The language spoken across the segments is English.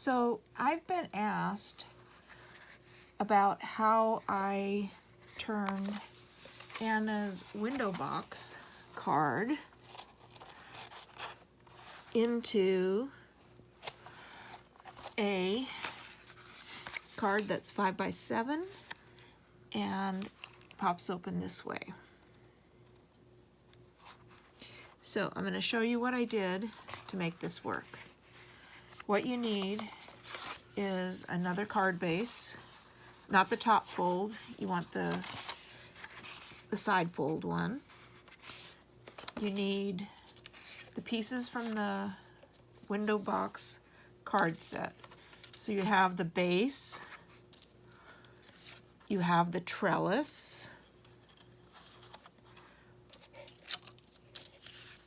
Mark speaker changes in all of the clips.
Speaker 1: So I've been asked about how I turned Anna's window box card into a card that's 5 by 7 and pops open this way. So I'm going to show you what I did to make this work. What you need is another card base, not the top fold, you want the side fold one. You need the pieces from the window box card set. So you have the base, you have the trellis,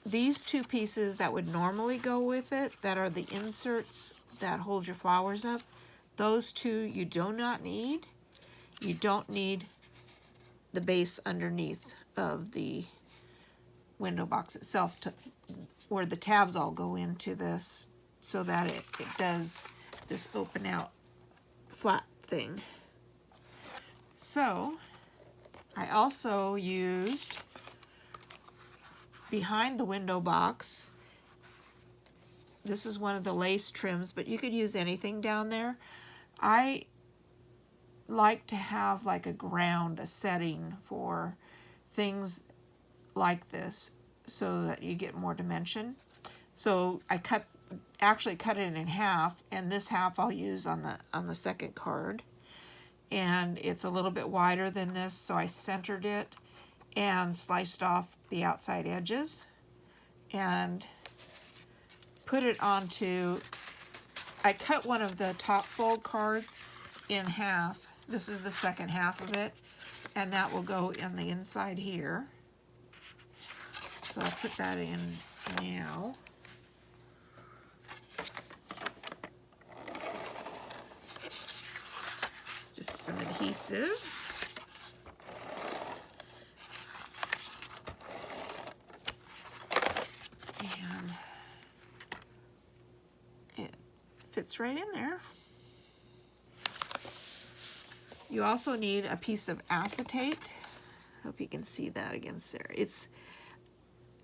Speaker 1: these two pieces that would normally go with it, that are the inserts that hold your flowers up, those two you do not need. You don't need the base underneath of the window box itself, where the tabs all go into this, so that it does this open out flat thing. So I also used behind the window box, this is one of the lace trims, but you could use anything down there. I like to have like a ground, a setting for things like this so that you get more dimension. So I actually cut it in half, and this half I'll use on the second card. And it's a little bit wider than this, so I centered it and sliced off the outside edges and put it onto, I cut one of the top fold cards in half. This is the second half of it, and that will go in the inside here. So I'll put that in now. Just some adhesive. And it fits right in there. You also need a piece of acetate. Hope you can see that against there. It's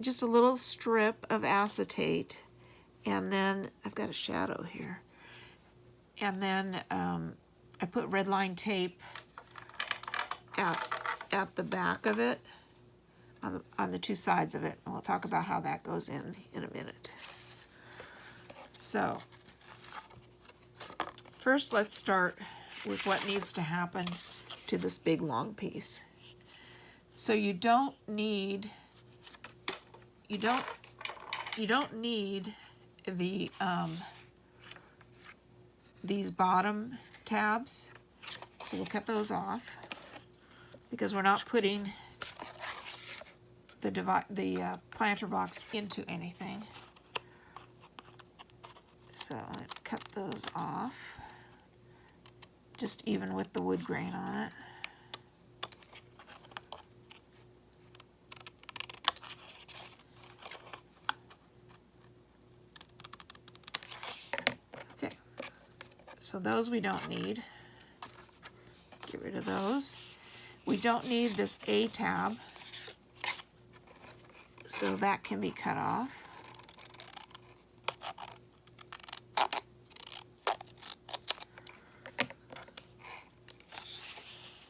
Speaker 1: just a little strip of acetate, and then I've got a shadow here. And then I put red line tape at the back of it, on the two sides of it, and we'll talk about how that goes in a minute. So first, let's start with what needs to happen to this big long piece. So you don't need the these bottom tabs, so we'll cut those off because we're not putting the planter box into anything. So I'm going to cut those off, just even with the wood grain on it. Okay, so those we don't need. Get rid of those. We don't need this A tab, so that can be cut off.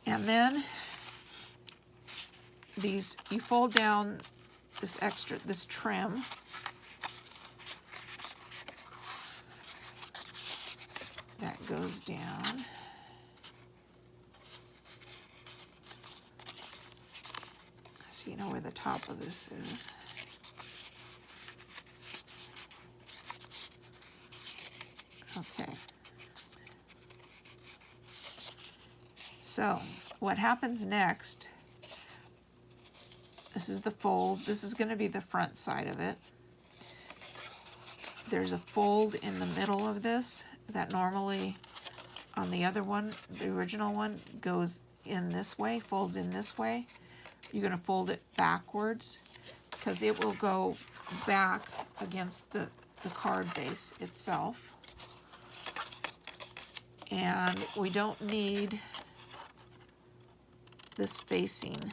Speaker 1: And then these, you fold down this trim. That goes down. So you know where the top of this is. Okay. So what happens next, this is the fold. This is going to be the front side of it. There's a fold in the middle of this that normally on the other one, the original one, goes in this way, folds in this way. You're going to fold it backwards because it will go back against the card base itself. And we don't need this facing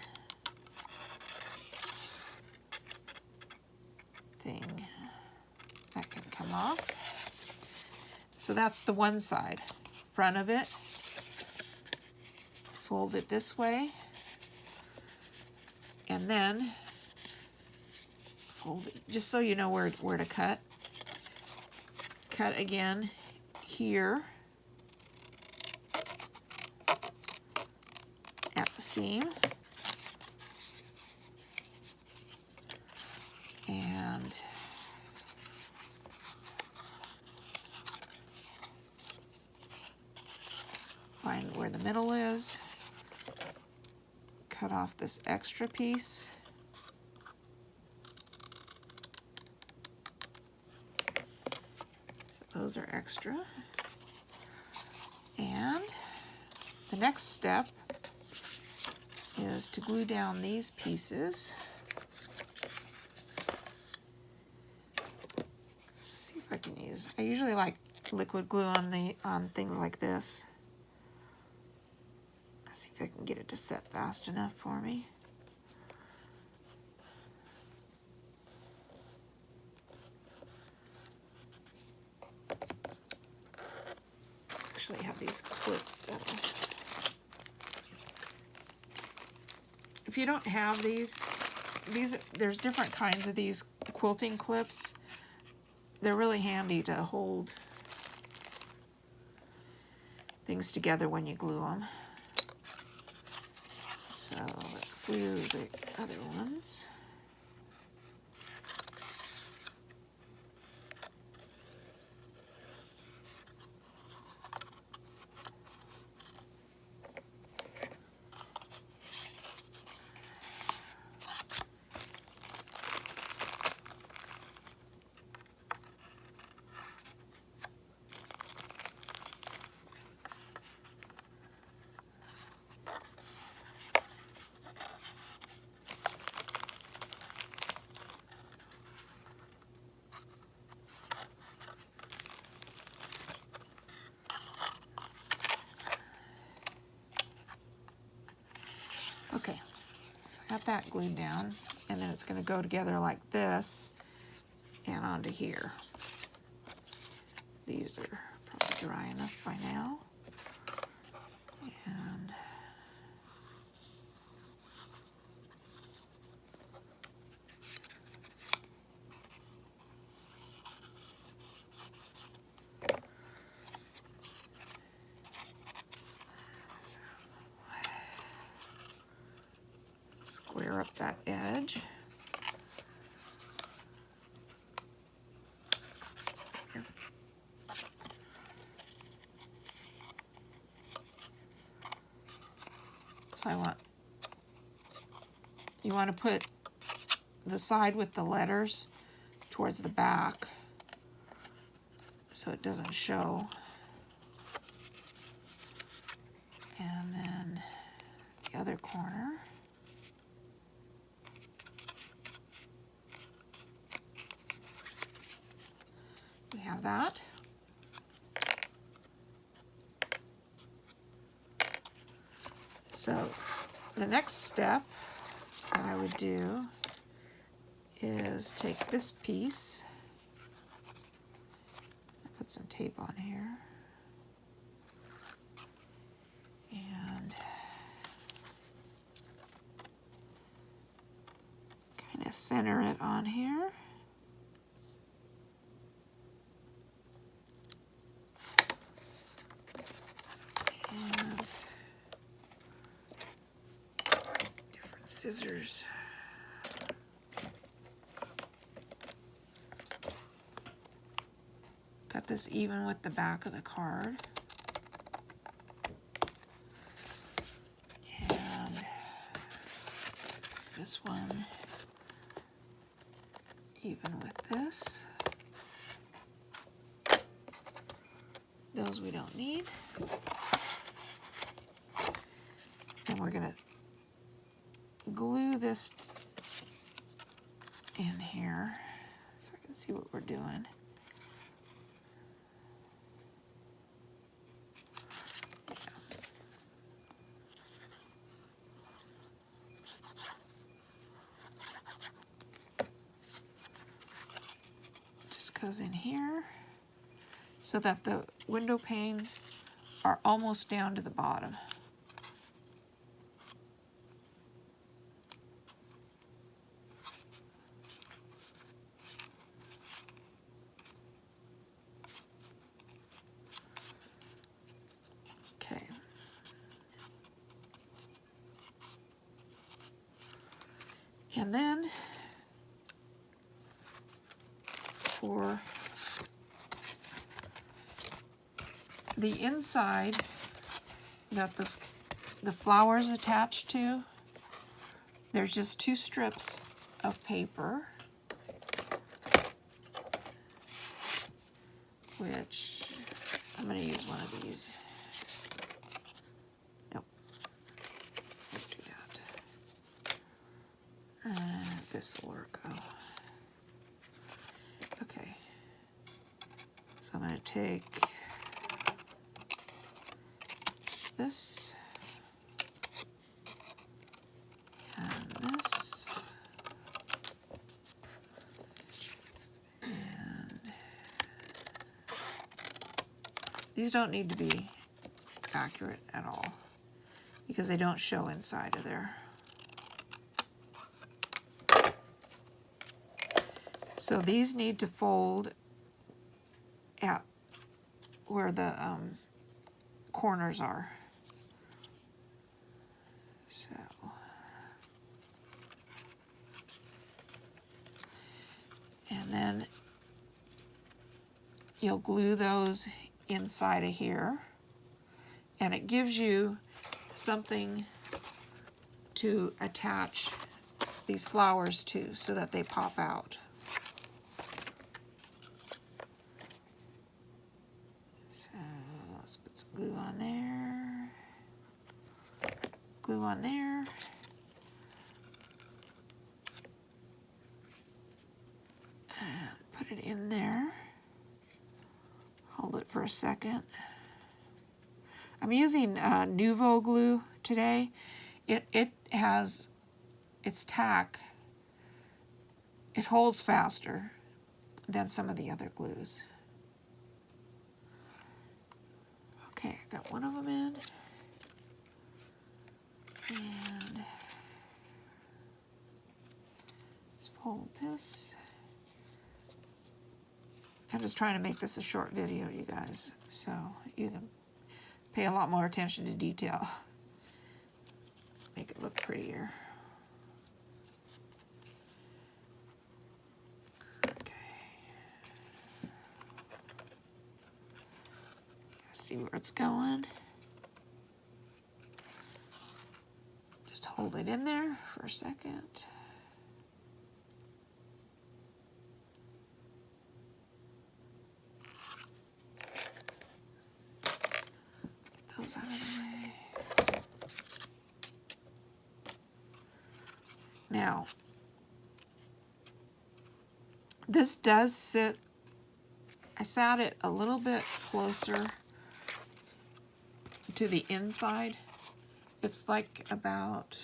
Speaker 1: thing. That can come off. So that's the one side, front of it. Fold it this way. And then fold it, just so you know where to cut. Cut again here at the seam. And find where the middle is. Cut off this extra piece. So those are extra. And the next step is to glue down these pieces. See if I can use, I usually like liquid glue on things like this. Let's see if I can get it to set fast enough for me. Actually, I have these clips that'll. If you don't have these, there's different kinds of these quilting clips. They're really handy to hold things together when you glue them. So let's glue the other ones. Okay, so I got that glued down, and then it's going to go together like this and onto here. These are probably dry enough by now. And square up that edge. So you want to put the side with the letters towards the back so it doesn't show. And then the other corner. We have that. So the next step that I would do is take this piece, put some tape on here, and kind of center it on here. And different scissors. Cut this even with the back of the card. And this one even with this. Those we don't need. And we're gonna glue this in here so I can see what we're doing. goes in here so that the window panes are almost down to the bottom. Okay. And then for the inside that the flowers attached to, there's just 2 strips of paper, which I'm going to use one of these. Nope, won't do that. This will work though. Okay, so I'm going to take this and this, and these don't need to be accurate at all because they don't show inside of there. So these need to fold at where the corners are. So and then you'll glue those inside of here, and it gives you something to attach these flowers to so that they pop out. So let's put some glue on there, glue on there. And put it in there. Hold it for a second. I'm using Nuvo glue today. It has its tack. It holds faster than some of the other glues. Okay, I got one of them in. And just fold this. I'm just trying to make this a short video, you guys, so you can pay a lot more attention to detail. Make it look prettier. Okay. See where it's going. Just hold it in there for a second. Those out of the way. Now, this does sit, I sat it a little bit closer to the inside. It's like about,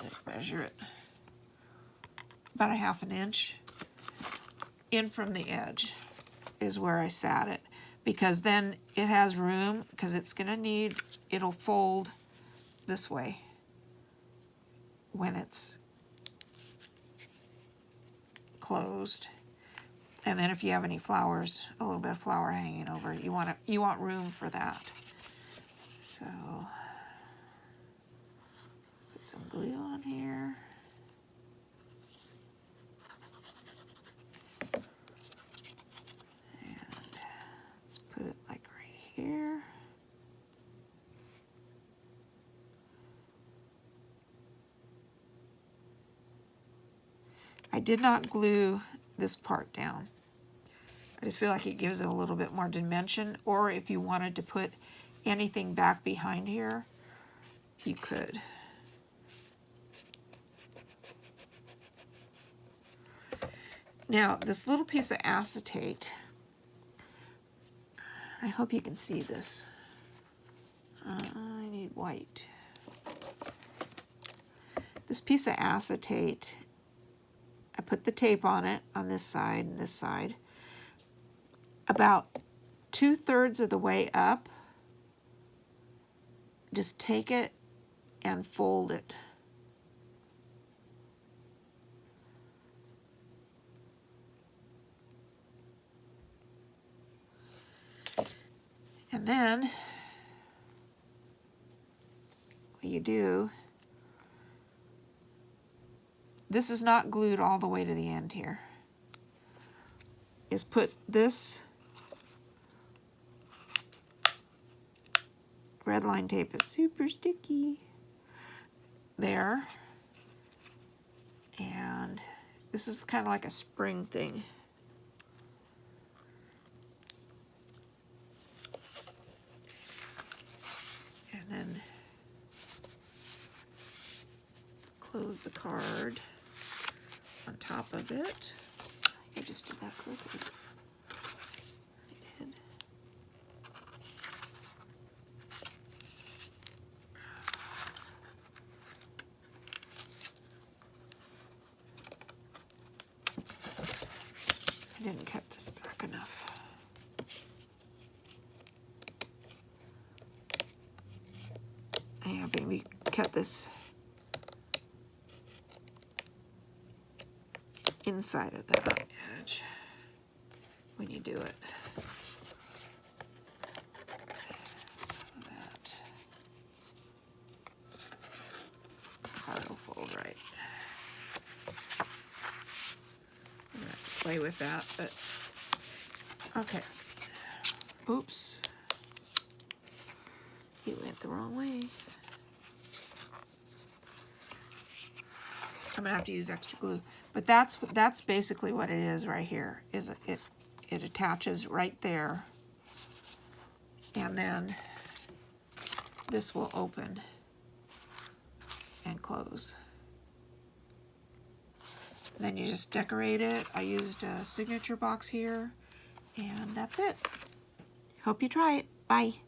Speaker 1: let's measure it, about a ½ inch in from the edge is where I sat it. Because then it has room, because it's going to need, it'll fold this way when it's closed. And then if you have any flowers, a little bit of flower hanging over, you want room for that. So put some glue on here. Put it like right here. I did not glue this part down. I just feel like it gives it a little bit more dimension, or if you wanted to put anything back behind here, you could. Now, this little piece of acetate, I hope you can see this. I need white. This piece of acetate, I put the tape on it on this side and this side, about 2/3 of the way up, just take it and fold it. And then what you do, this is not glued all the way to the end here, is put this red line tape is super sticky there, and this is kind of like a spring thing. And then close the card on top of it. I just did that quickly. I did. I didn't cut this back enough. Yeah, maybe cut this inside of that edge when you do it, so that card will fold right. I'm gonna have to play with that, but okay. Oops. You went the wrong way. I'm gonna have to use extra glue, but that's basically what it is right here. Is it attaches right there, and then this will open and close. And then you just decorate it. I used a signature box here, and that's it. Hope you try it. Bye.